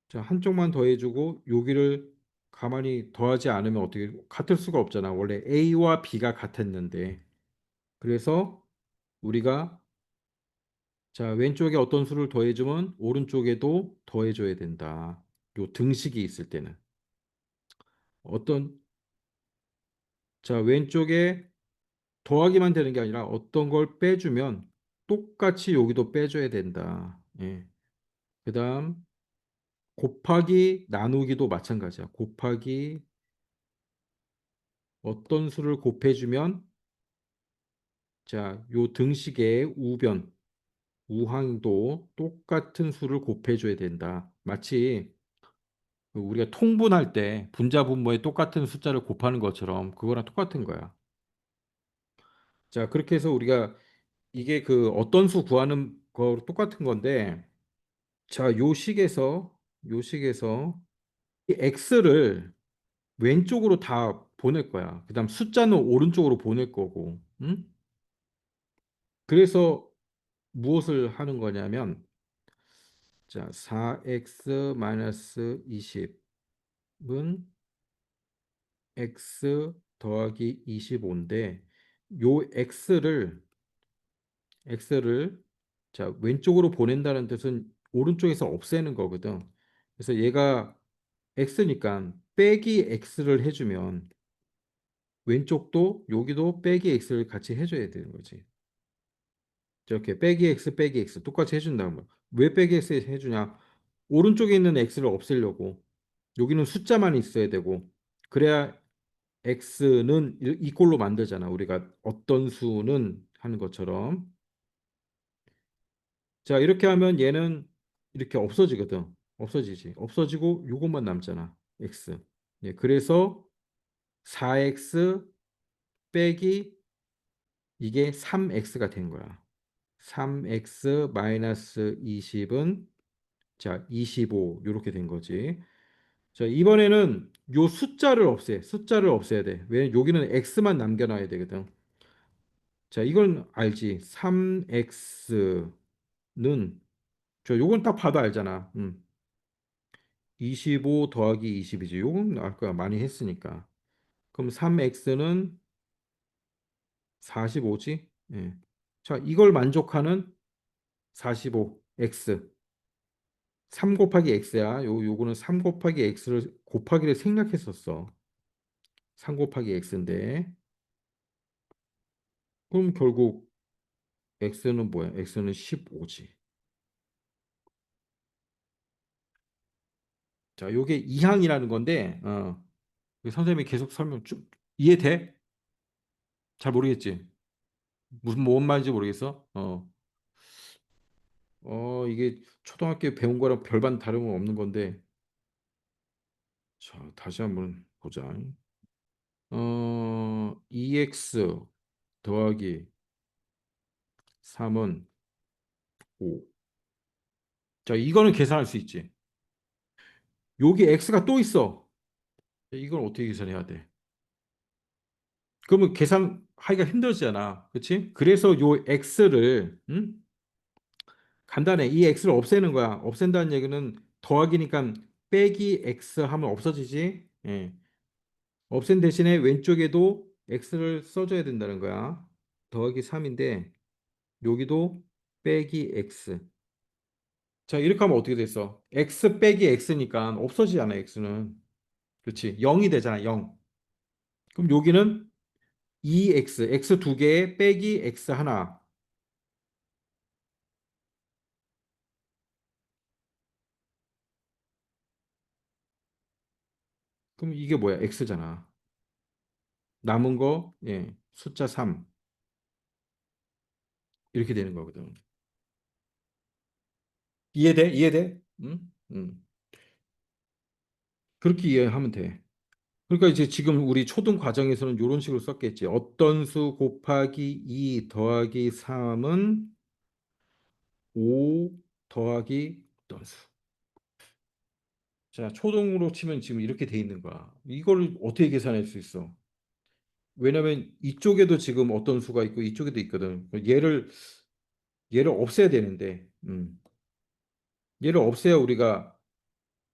자, 한쪽만 더해주고, 여기를 가만히 더하지 않으면 어떻게, 같을 수가 없잖아. 원래 A와 B가 같았는데. 그래서 우리가 자, 왼쪽에 어떤 수를 더해주면 오른쪽에도 더해줘야 된다. 요 등식이 있을 때는. 어떤, 자, 왼쪽에 더하기만 되는 게 아니라 어떤 걸 빼주면 똑같이 여기도 빼줘야 된다. 예. 그 다음, 곱하기 나누기도 마찬가지야. 곱하기 어떤 수를 곱해주면 자, 요 등식의 우항도 똑같은 수를 곱해줘야 된다. 마치 그 우리가 통분할 때 분자 분모에 똑같은 숫자를 곱하는 것처럼 그거랑 똑같은 거야. 자, 그렇게 해서 우리가 이게 그 어떤 수 구하는 거 똑같은 건데, 자, 요 식에서 이 x를 왼쪽으로 다 보낼 거야. 그다음 숫자는 오른쪽으로 보낼 거고, 응? 그래서 무엇을 하는 거냐면, 자, 4x 20은 x 더하기 25인데, 요 x를 자, 왼쪽으로 보낸다는 뜻은 오른쪽에서 없애는 거거든. 그래서 얘가 x니까 빼기 x를 해주면 왼쪽도 여기도 빼기 x를 같이 해줘야 되는 거지. 이렇게 빼기 x 빼기 x 똑같이 해준다는 거야. 왜 빼기 x 해주냐? 오른쪽에 있는 x를 없애려고. 여기는 숫자만 있어야 되고 그래야 x는 이꼴로 만들잖아. 우리가 어떤 수는 하는 것처럼. 자, 이렇게 하면 얘는 이렇게 없어지거든. 없어지지. 없어지고 요것만 남잖아. x. 예, 그래서 4x 빼기 이게 3x가 된 거야. 3x 마이너스 20은 자, 25 이렇게 된 거지. 자, 이번에는 요 숫자를 없애야 돼. 왜? 여기는 x만 남겨놔야 되거든. 자, 이건 알지. 3x는 저 요건 딱 봐도 알잖아. 25 더하기 20이지. 요건 알 거야. 많이 했으니까. 그럼 3x는 45지? 예. 자, 이걸 만족하는 45, x. 3 곱하기 x야. 요거는 3 곱하기 x를 곱하기를 생략했었어. 3 곱하기 x인데. 그럼 결국 x는 뭐야? x는 15지. 자, 요게 이항이라는 건데, 선생님이 계속 설명 쭉 이해돼? 잘 모르겠지? 무슨 뭔 말인지 모르겠어? 이게 초등학교 배운 거랑 별반 다름은 없는 건데, 자, 다시 한번 보자. 2x 더하기 3은 5. 자, 이거는 계산할 수 있지. 여기 x가 또 있어. 이걸 어떻게 계산해야 돼? 그러면 계산하기가 힘들잖아. 그렇지? 그래서 요 x를 간단해. 이 x를 없애는 거야. 없앤다는 얘기는 더하기니까 빼기 x 하면 없어지지. 예. 없앤 대신에 왼쪽에도 x를 써줘야 된다는 거야. 더하기 3인데 여기도 빼기 x. 자, 이렇게 하면 어떻게 됐어? x 빼기 x니까 없어지잖아, x는. 그렇지? 0이 되잖아, 0. 그럼 여기는 2x, x 두 개에 빼기 x 하나. 그럼 이게 뭐야? x잖아. 남은 거, 예, 숫자 3. 이렇게 되는 거거든. 이해돼? 이해돼? 응? 응. 그렇게 이해하면 돼. 그러니까 이제 지금 우리 초등 과정에서는 이런 식으로 썼겠지. 어떤 수 곱하기 2 더하기 3은 5 더하기 어떤 수. 자, 초등으로 치면 지금 이렇게 돼 있는 거야. 이걸 어떻게 계산할 수 있어? 왜냐면 이쪽에도 지금 어떤 수가 있고 이쪽에도 있거든. 얘를 없애야 되는데, 얘를 없애야 우리가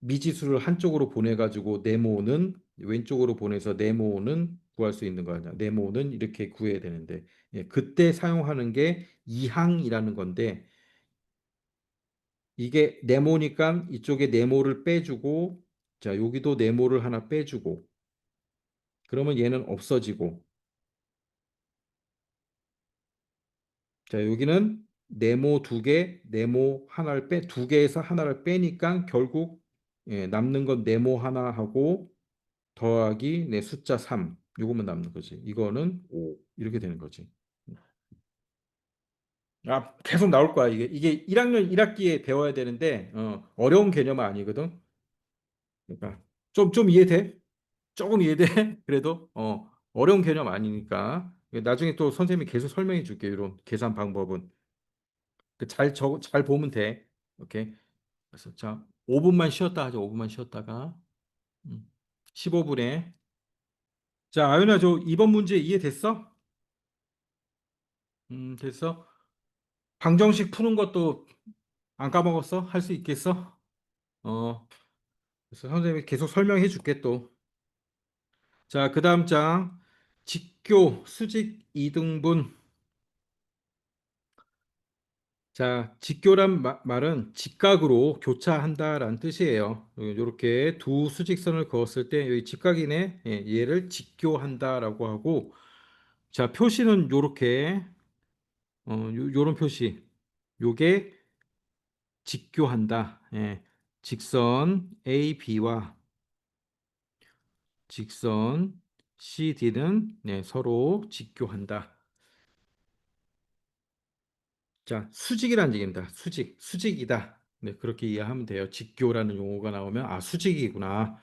미지수를 한쪽으로 보내가지고 네모는 왼쪽으로 보내서 네모는 구할 수 있는 거 아니야. 네모는 이렇게 구해야 되는데, 예, 그때 사용하는 게 이항이라는 건데, 이게 네모니까 이쪽에 네모를 빼주고, 자, 여기도 네모를 하나 빼주고, 그러면 얘는 없어지고, 자, 여기는 네모 두 개, 네모 하나를 두 개에서 하나를 빼니까 결국 예, 남는 건 네모 하나 하고 더하기 내 숫자 3. 요것만 남는 거지. 이거는 5. 이렇게 되는 거지. 아, 계속 나올 거야. 이게 1학년 1학기에 배워야 되는데, 어려운 개념은 아니거든. 그러니까, 좀 이해돼? 조금 이해돼? 그래도, 어려운 개념 아니니까. 나중에 또 선생님이 계속 설명해 줄게. 이런 계산 방법은. 잘 보면 돼. 오케이. 그래서, 자, 5분만 쉬었다 하자. 5분만 쉬었다가. 15분에. 자, 아윤아, 저 이번 문제 이해됐어? 됐어? 방정식 푸는 것도 안 까먹었어? 할 수 있겠어? 어, 그래서 선생님이 계속 설명해 줄게 또. 자, 그 다음 장. 직교, 수직, 이등분. 자, 직교란 말은 직각으로 교차한다라는 뜻이에요. 이렇게 두 수직선을 그었을 때 여기 직각이네. 예, 얘를 직교한다라고 하고, 자, 표시는 요렇게 요런 표시. 요게 직교한다. 예, 직선 AB와 직선 CD는 네, 서로 직교한다. 자, 수직이라는 얘기입니다. 수직이다. 네, 그렇게 이해하면 돼요. 직교라는 용어가 나오면 아, 수직이구나.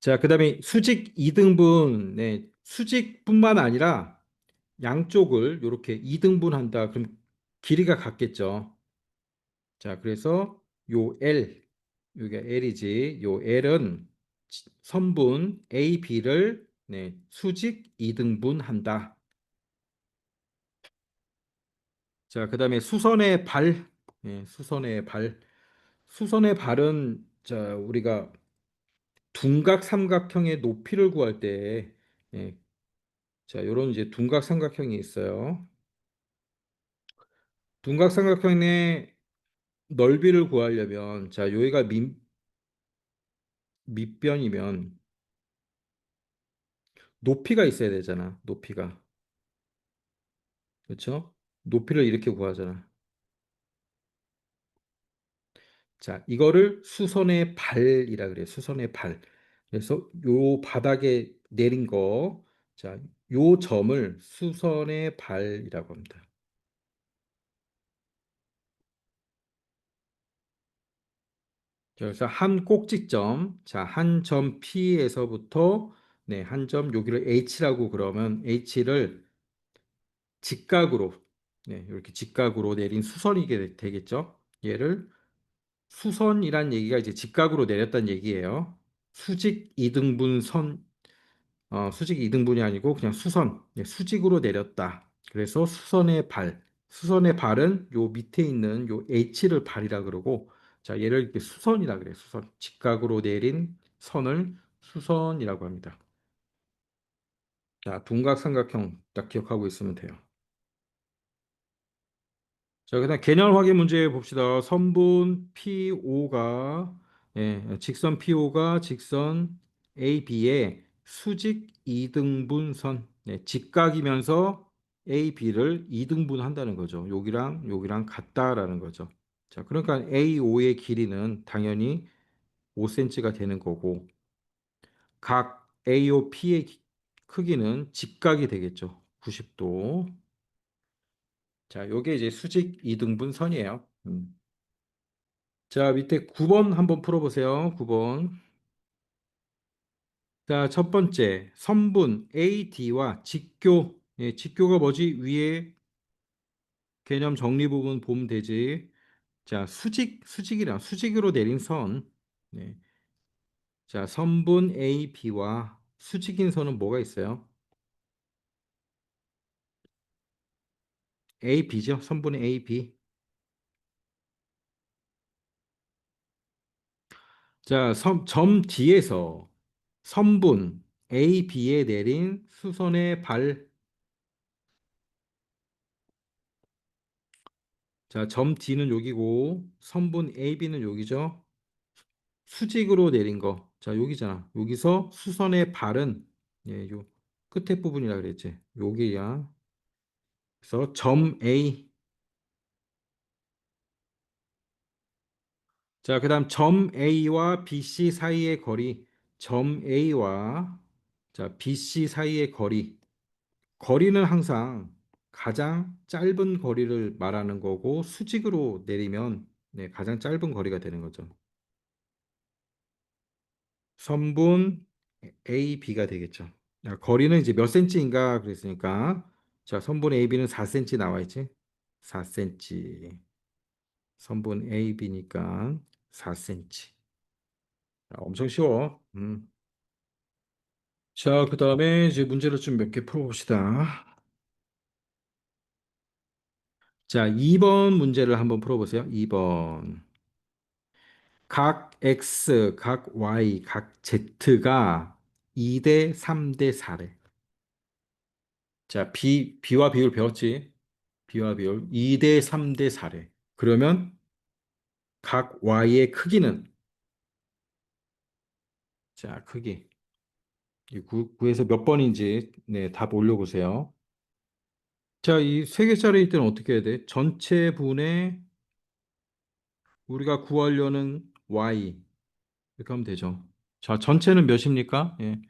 자, 그다음에 수직 이등분. 네, 수직뿐만 아니라 양쪽을 이렇게 이등분한다. 그럼 길이가 같겠죠. 자, 그래서 요 L, 여기가 L이지. 요 L은 선분 A, B를 네, 수직 이등분한다. 자, 그다음에 수선의 발. 예, 수선의 발. 수선의 발은 자, 우리가 둔각 삼각형의 높이를 구할 때 예, 자, 요런 이제 둔각 삼각형이 있어요. 둔각 삼각형의 넓이를 구하려면 자, 여기가 밑변이면 높이가 있어야 되잖아. 높이가. 그렇죠? 높이를 이렇게 구하잖아. 자, 이거를 수선의 발이라 그래요. 수선의 발. 그래서 요 바닥에 내린 거, 자, 요 점을 수선의 발이라고 합니다. 자, 그래서 한 꼭지점, 자, 한 점 P에서부터 네, 한 점 여기를 H라고 그러면 H를 직각으로 네, 이렇게 직각으로 내린 수선이게 되겠죠. 얘를 수선이란 얘기가 이제 직각으로 내렸다는 얘기예요. 수직 이등분선 수직 이등분이 아니고 그냥 수선, 예, 수직으로 내렸다. 그래서 수선의 발, 수선의 발은 요 밑에 있는 요 H를 발이라 그러고, 자, 얘를 이렇게 수선이라 그래요. 수선. 직각으로 내린 선을 수선이라고 합니다. 자, 둔각삼각형 딱 기억하고 있으면 돼요. 자, 그다음 개념 확인 문제 봅시다. 선분 PO가 직선 PO가 직선 AB의 수직 이등분선 직각이면서 AB를 이등분한다는 거죠. 여기랑 같다라는 거죠. 자, 그러니까 AO의 길이는 당연히 5cm가 되는 거고 각 AOP의 크기는 직각이 되겠죠. 90도. 자, 요게 이제 수직 이등분선이에요. 자, 밑에 9번 한번 풀어보세요. 9번. 자, 첫 번째, 선분 AD와 직교. 예, 직교가 뭐지? 위에 개념 정리 부분 보면 되지. 자, 수직으로 내린 선. 네. 자, 선분 AB와 수직인 선은 뭐가 있어요? AB죠? 선분 AB. 자, 점 D에서 선분 AB에 내린 수선의 발. 자, 점 D는 여기고 선분 AB는 여기죠. 수직으로 내린 거. 자, 여기잖아. 여기서 수선의 발은 요 끝에 부분이라 그랬지. 여기야. 그래서 점 A. 자, 그다음 점 A와 BC 사이의 거리. 점 A와 자, BC 사이의 거리. 거리는 항상 가장 짧은 거리를 말하는 거고 수직으로 내리면 네, 가장 짧은 거리가 되는 거죠. 선분 A, B가 되겠죠. 자, 거리는 이제 몇 센치인가 그랬으니까 자, 선분 A, B는 4cm 나와 있지? 4cm. 선분 A, B니까 4cm. 자, 엄청 쉬워. 자, 그다음에 이제 문제를 좀 몇 개 풀어봅시다. 자, 2번 문제를 한번 풀어보세요. 2번. 각 X, 각 Y, 각 Z가 2대 3대 4래. 자, B와 비율 배웠지? B와 비율 2대 3대 4래. 그러면 각 Y의 크기는 자, 크기. 이 구에서 몇 번인지 네, 답 올려보세요. 자, 이 세 개짜리 때는 어떻게 해야 돼? 전체 분의 우리가 구하려는 Y 이렇게 하면 되죠. 자, 전체는 몇입니까? 예.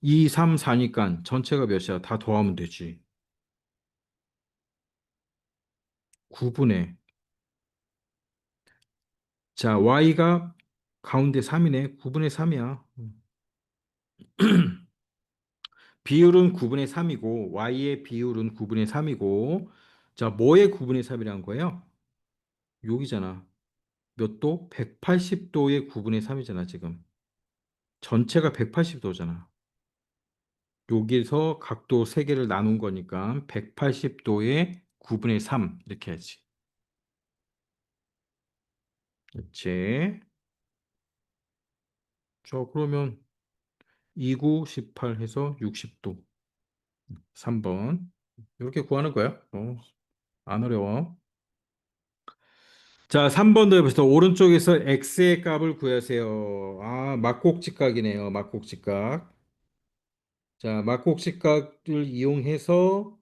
2, 3, 4니까 전체가 몇이야? 다 더하면 되지. 9분의. 자, y가 가운데 3이네. 9분의 3이야. 비율은 9분의 3이고 y의 비율은 9분의 3이고 자, 뭐의 9분의 3이란 거예요? 여기잖아. 몇 도? 180도의 9분의 3이잖아, 지금. 전체가 180도잖아. 여기서 각도 3개를 나눈 거니까 180도의 9분의 3 이렇게 해야지. 그렇지. 자, 그러면 29, 18 해서 60도. 3번. 이렇게 구하는 거야. 안 어려워. 자, 3번도 해봅시다. 오른쪽에서 x의 값을 구하세요. 아, 막곡직각이네요. 막곡직각. 자, 막곡직각을 이용해서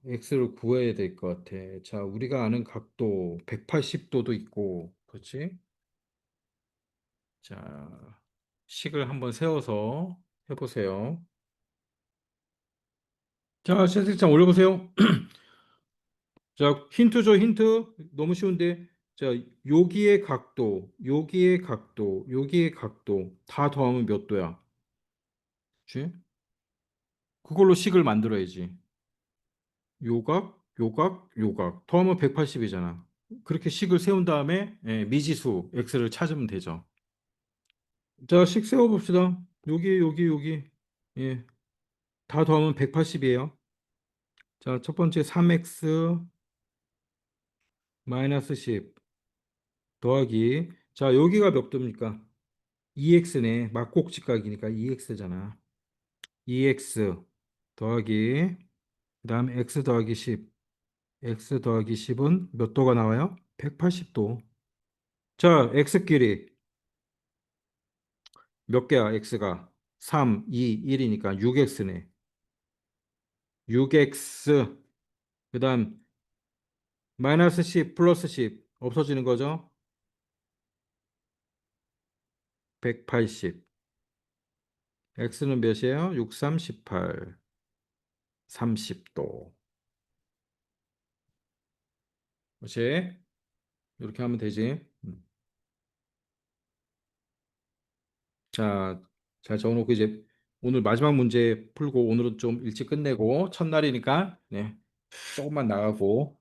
x를 구해야 될 것 같아. 자, 우리가 아는 각도 180도도 있고, 그렇지? 자, 식을 한번 세워서 해보세요. 자, 채색창 올려보세요. 자, 힌트 줘, 힌트. 너무 쉬운데. 자, 여기의 각도, 여기의 각도, 여기의 각도 다 더하면 몇 도야? 그치? 그걸로 식을 만들어야지. 요각, 요각, 요각. 더하면 180이잖아. 그렇게 식을 세운 다음에 예, 미지수 x를 찾으면 되죠. 자, 식 세워봅시다. 여기, 여기, 여기. 예, 다 더하면 180이에요. 자, 첫 번째 3x 마이너스 10 더하기. 자, 여기가 몇 도입니까? 2x네. 막곡직각이니까 2x잖아. 2x 더하기 그다음 x 더하기 10. x 더하기 10은 몇 도가 나와요? 180도. 자, x끼리 몇 개야? x가 3, 2, 1이니까 6x네. 6x 그다음 마이너스 10 플러스 10 없어지는 거죠? 180. x는 몇이에요? 6, 3, 18. 30도. 그렇지? 이렇게 하면 되지. 자, 잘 적어놓고 이제 오늘 마지막 문제 풀고 오늘은 좀 일찍 끝내고 첫날이니까 네, 조금만 나가고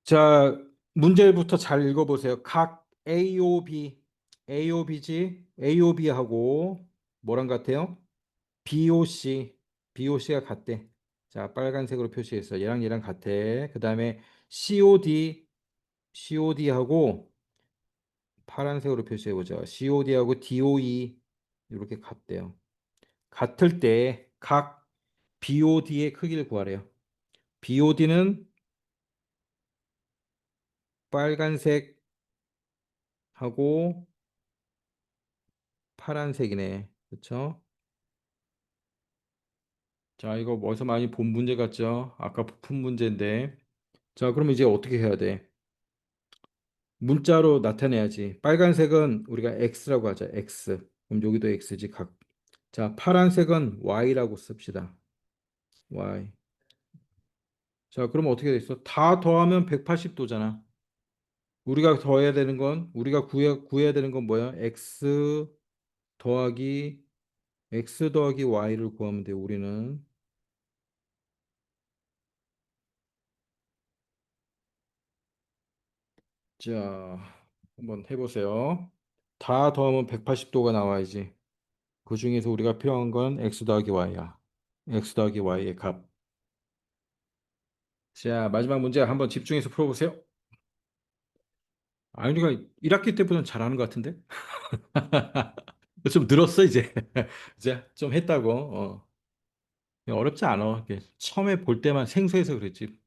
자, 문제부터 잘 읽어보세요. 각 AOB, AOB지, AOB하고 뭐랑 같아요? BOC, BOC가 같대. 자, 빨간색으로 표시했어. 얘랑 얘랑 같아. 그 다음에 COD, COD하고 파란색으로 표시해보자. COD하고 DOE 이렇게 같대요. 같을 때 각 BOD의 크기를 구하래요. BOD는 빨간색하고 파란색이네. 그렇죠? 자, 이거 어디서 많이 본 문제 같죠? 아까 푼 문제인데. 자, 그럼 이제 어떻게 해야 돼? 문자로 나타내야지. 빨간색은 우리가 X라고 하자. X. 그럼 여기도 X지. 각. 자, 파란색은 y라고 씁시다. y. 자, 그러면 어떻게 됐어? 다 더하면 180도잖아. 우리가 구해야 되는 건 뭐야? 더하기 x 더하기 y를 구하면 돼, 우리는. 자, 한번 해보세요. 다 더하면 180도가 나와야지. 그 중에서 우리가 필요한 건 x 더하기 y야. x 더하기 y의 값. 자, 마지막 문제 한번 집중해서 풀어보세요. 아윤이가 1학기 때보다는 잘하는 것 같은데? 좀 늘었어, 이제. 이제 좀 했다고. 어렵지 않아. 이게 처음에 볼 때만 생소해서 그랬지.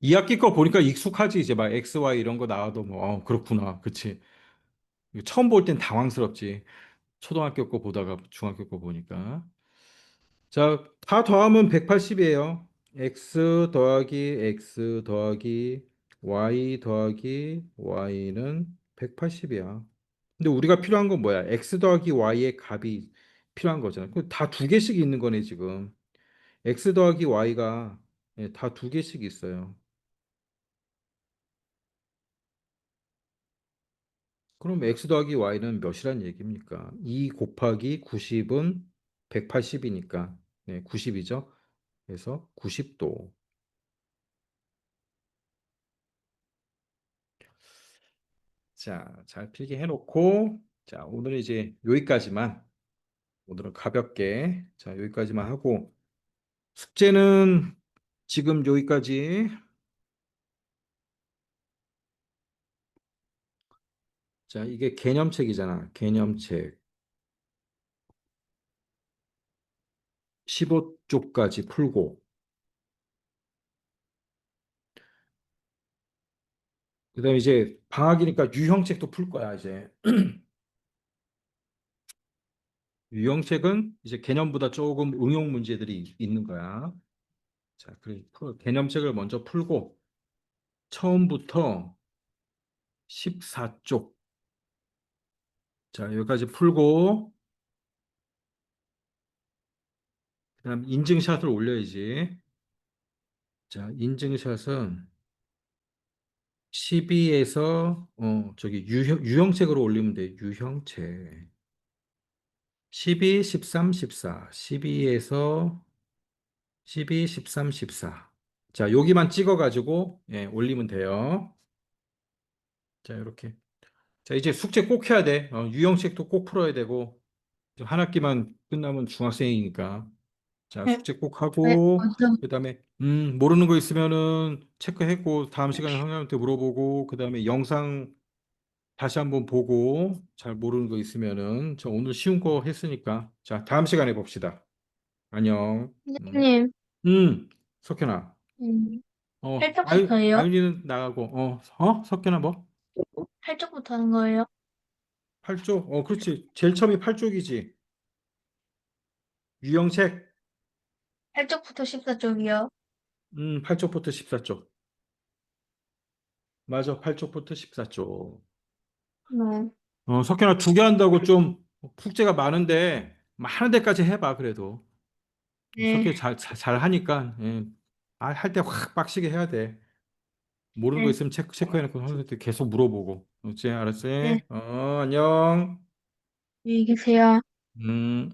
2학기 거 보니까 익숙하지. 이제 막 X, Y 이런 거 나와도 뭐, 그렇구나. 그치. 이거 처음 볼 땐 당황스럽지. 초등학교 거 보다가 중학교 거 보니까. 자, 다 더하면 180이에요. X 더하기 Y 더하기 Y는 180이야. 근데 우리가 필요한 건 뭐야? X 더하기 Y의 값이 필요한 거잖아. 다 두 개씩 있는 거네, 지금. X 더하기 Y가 다 두 개씩 있어요. 그럼 X 더하기 Y는 몇이란 얘기입니까? 2 곱하기 90은 180이니까. 네, 90이죠. 그래서 90도. 자, 잘 필기 해놓고, 자, 오늘은 이제 여기까지만, 오늘은 가볍게, 자, 여기까지만 하고, 숙제는 지금 여기까지. 자, 이게 개념책이잖아. 개념책. 15쪽까지 풀고, 그다음에 이제 방학이니까 유형책도 풀 거야, 이제. 유형책은 이제 개념보다 조금 응용 문제들이 있는 거야. 자, 개념책을 먼저 풀고, 처음부터 14쪽. 자, 여기까지 풀고, 그다음 인증샷을 올려야지. 자, 인증샷은 12에서 유형책으로 올리면 돼. 유형책. 12, 13, 14. 12에서 12, 13, 14. 자, 여기만 찍어가지고 올리면 돼요. 자, 이렇게. 자, 이제 숙제 꼭 해야 돼. 유형책도 꼭 풀어야 되고 한 학기만 끝나면 중학생이니까. 자, 네, 숙제 꼭 네, 하고 먼저, 그다음에 모르는 거 있으면은 체크했고 다음 시간에 선생님한테 물어보고 그다음에 영상 다시 한번 보고 잘 모르는 거 있으면은 저 오늘 쉬운 거 했으니까 자, 다음 시간에 봅시다. 안녕. 선생님, 석현아. 음, 8쪽부터예요? 아윤이는 나가고 석현아 뭐? 8쪽부터 하는 거예요? 8쪽? 그렇지. 제일 처음이 8쪽이지. 유형책. 8쪽부터 14쪽이요? 8쪽부터 14쪽. 맞아. 8쪽부터 14쪽. 네, 석현아 2개 한다고 좀 숙제가 많은데 하는 데까지 해봐 그래도. 네, 석현이 잘 하니까 할 때 확 빡시게 해야 돼. 모르는 거 네, 있으면 체크해놓고 선생님한테 계속 물어보고. 알았지? 네, 알았지? 안녕. 안녕히 계세요. 음.